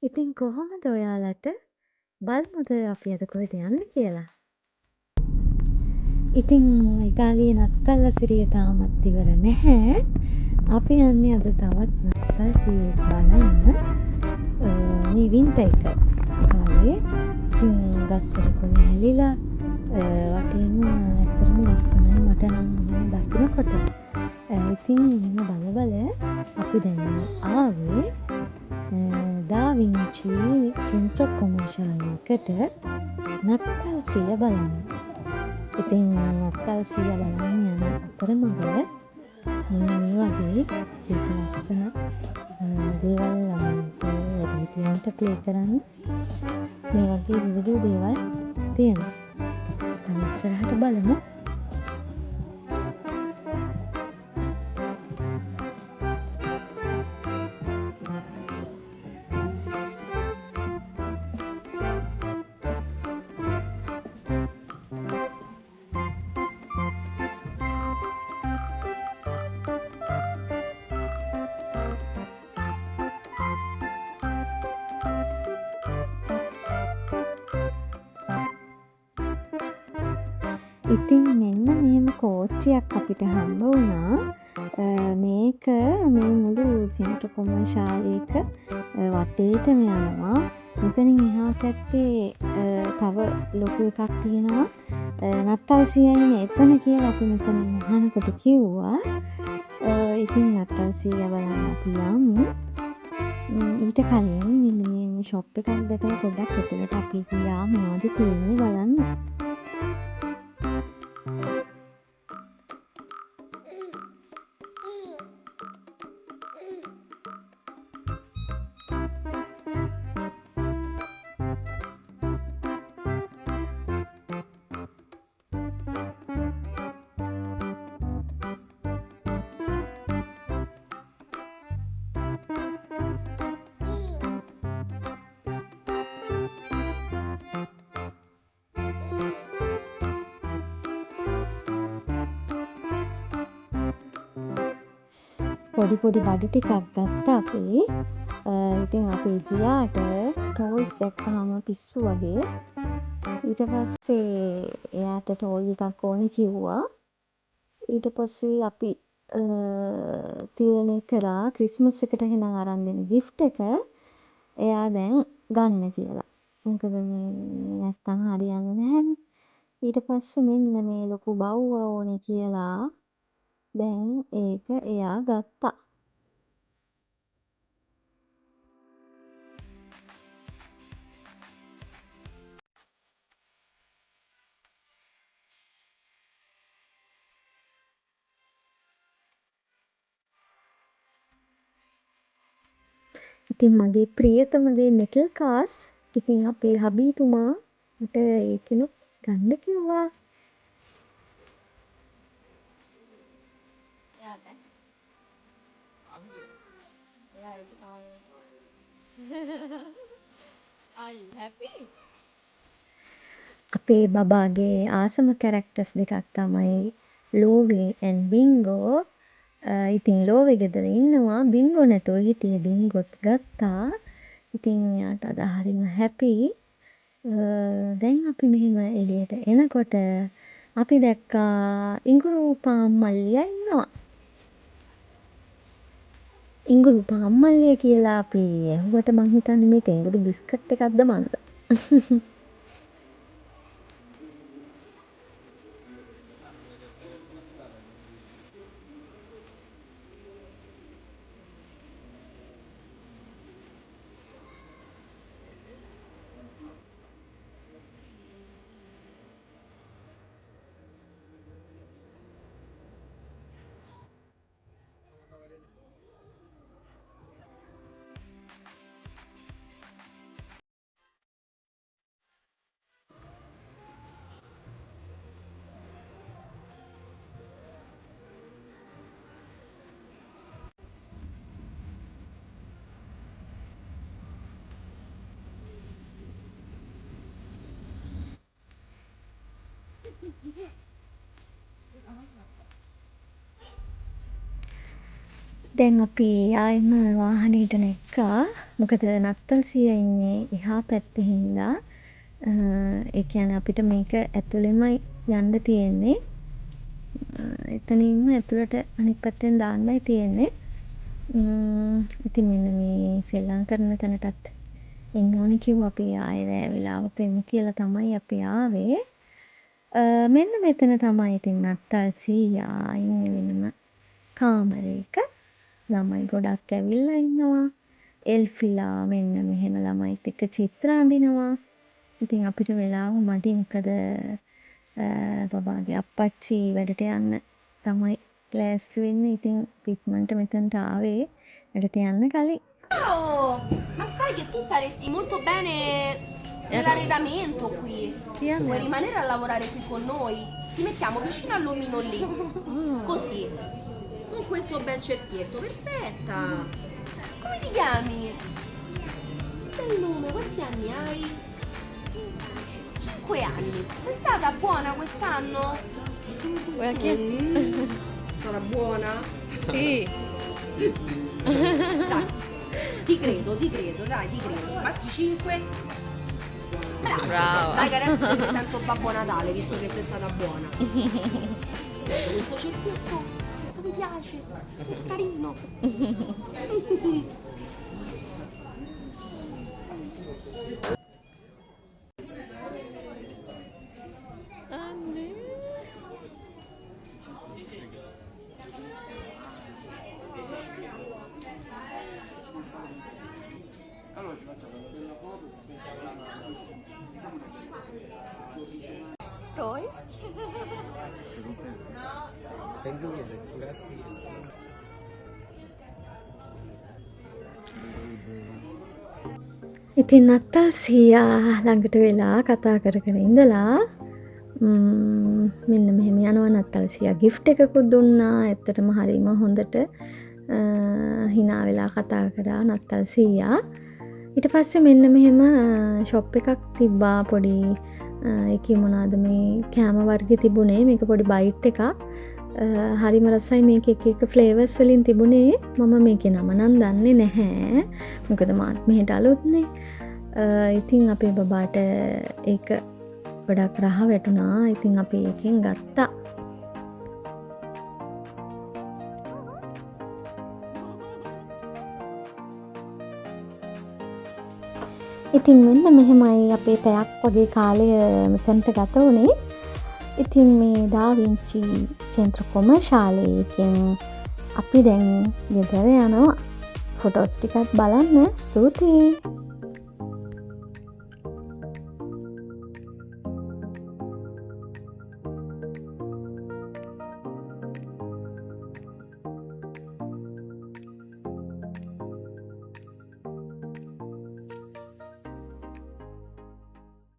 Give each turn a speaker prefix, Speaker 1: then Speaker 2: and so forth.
Speaker 1: ඉතින් කොහොමද ඔයාලට බලමුද අපි අද කොහෙද යන්නේ කියලා? ඉතින් ඉතාලියේ නත්තල්ල තාමත් ඉවර නැහැ. අපි යන්නේ අද තවත් නත්තල් සිරියක් බලන්න. මේ වින්ටර් එක කාලේ. ඉතින් ගස්වල කොළ හැලිලා වටේම ඇත්තටම ලස්සනයි මට නම් එහෙම දකිනකොට. ඉතින් එහෙම බල අපි දැන් ආවේ ඩා වින්චි චෙන්ත්‍රෝ කොමර්ෂියල් එකට නත්තල් සිය බලන්න. ඉතින් නත්තල් සිය බලන්න යන අතරමඟ මෙන්න මේ වගේ ඒක ලස්සන දේවල් ළමයින්ට වැඩිහිටියන්ට ප්ලේ කරන්න මේ වගේ විවිධ දේවල් තියෙනවා. අපි ඉස්සරහට බලමු. ඉතින් මෙන්න මෙහෙම කෝච්චියක් අපිට හම්බ වුණා. මේක මේ මුළු චෙන්ට්‍රෝ කොමර්ෂියාලේක වටේටම යනවා. මෙතනින් එහා පැත්තේ තව ලොකු එකක් තියෙනවා. නත්තල් සියයිනේ එතන කියලා අපි මෙතනින් අහනකොට කිව්වා. ඉතින් නත්තල් සිය බලන්න අපි යමු. ඊට කලින් මෙන්න මේ ෂොප් එකක් දැකලා පොඩ්ඩක් එතනට අපි ගියා මොනවද තියෙන්නේ බලන්න. පොඩි පොඩි බඩු ටිකක් ගත්තා අපි. ඉතින් අපි ගියාට ටෝල්ස් දැක්කහම පිස්සු වගේ. ඊට පස්සේ එයාට ටෝල් එකක් ඕනේ කිව්වා. ඊට පස්සේ අපි තීරණය කරා ක්‍රිස්මස් එකට එහෙනම් අරන් දෙන ගිෆ්ට් එක එයා දැන් ගන්න කියලා. මොකද මේ නැත්තම් හරියන්නේ නැහැනේ. ඊට පස්සේ මෙන්න මේ ලොකු බවුව ඕනේ කියලා දැන් ඒක එයා ගත්තා. ඉතින් මගේ ප්‍රියතම දේ මෙටල් කාස්. ඉතින් අපේ හබීතුමා මට ඒකෙනුත් ගන්න කිව්වා. අපේ බබාගේ ආසම කැරක්ටර්ස් දෙකක් තමයි ලෝවේ and බින්ගෝ. ඉතින් ලෝවේ ගෙදර ඉන්නවා. බින්ගෝ නැතුව හිටියේ. බින්ගොත් ගත්තා. ඉතින් එයාට අද හරිම හැපි. දැන් අපි මෙහෙම එළියට එනකොට අපි දැක්කා ඉඟුරු පාන් මල්ලියා ඉන්නවා. ඉඟුරු පාන් මල්ලිය කියලා අපි ඇහුවට මං හිතන්නේ මේක ඉඟුරු බිස්කට් එකක්ද මන්ද. දැන් අපි ආයෙම වාහනේට නැග්ගා. මොකද නත්තල් සීයා ඉන්නේ එහා පැත්තේ හින්දා ඒ කියන්නේ අපිට මේක ඇතුළෙමයි යන්න තියෙන්නේ. එතනින්ම ඇතුළට අනිත් පැත්තෙන් දාන්නයි තියෙන්නේ. ඉතින් මෙන්න මේ සෙල්ලම් කරන තැනටත් එන්න ඕනි කිව්වා. අපි ආයෙ රෑ වෙලාවක එමු කියලා තමයි අපි ආවේ. මෙන්න මෙතන තමයි ඉතින් නත්තල් සීයා ඉන්නේ වෙනම කාමරයක. ළමයි ගොඩක් ඇවිල්ලා ඉන්නවා. එල්ෆිලා මෙන්න මෙහෙම ළමයිත් එක්ක චිත්‍ර අඳිනවා. ඉතින් අපිට වෙලාව මදි. මොකද බබාගේ අප්පච්චි වැඩට යන්න තමයි ලෑස්ති වෙන්නේ. ඉතින් ඉක්මනට මෙතනට ආවේ වැඩට යන්න කලින්.
Speaker 2: Oh, ma sai che tu staresti molto bene nell'arredamento qui? Vuoi rimanere a lavorare qui con noi? Ti mettiamo vicino all'omino lì. Così. Con questo bel cerchietto. Perfetta. Come ti chiami? Bel nome, quanti anni hai? 5 anni. Sei stata buona quest'anno? Stata buona?
Speaker 3: Sì.
Speaker 2: Dai, ti credo, dai, ti credo. Sbatti 5.
Speaker 3: Brava.
Speaker 2: Dai che adesso ti sento Babbo Natale, visto che sei stata buona. Questo cerchietto mi piace, è carino. Poi?
Speaker 1: ඉතින් නත්තල් සීයා ළඟට වෙලා කතා කර කර ඉඳලා මෙන්න මෙහෙම යනවා. නත්තල් සීයා ගිෆ්ට් එකකුත් දුන්නා. ඇත්තටම හරිම හොඳට hina වෙලා කතා කරා නත්තල් සීයා. ඊට පස්සේ මෙන්න මෙහෙම ෂොප් එකක් තිබ්බා පොඩි. ඒකේ මොනවාද මේ කෑම වර්ග තිබුණේ. මේක පොඩි බයිට් එකක්. හරිම රසයි. මේක එක ෆ්ලේවර්ස් වලින් තිබුණේ. මම මේකේ නම නම් දන්නේ නැහැ. මොකද මාත් මෙහෙට අලුත්නේ. ඉතින් අපේ බබාට ඒක ගොඩක් රහ වැටුණා. ඉතින් අපි ඒකෙන් ගත්තා. ඉතින් මෙන්න මෙහෙමයි අපේ පැයක් වගේ කාලය මෙතනට ගත වුණේ. ඉතින් මේ දා වින්චි චෙන්ත්‍ර කොමර්ශාලයකින් අපි දැන් ගෙදර යනවා. ෆොටෝස් ටිකක් බලන්න. ස්තුතියි.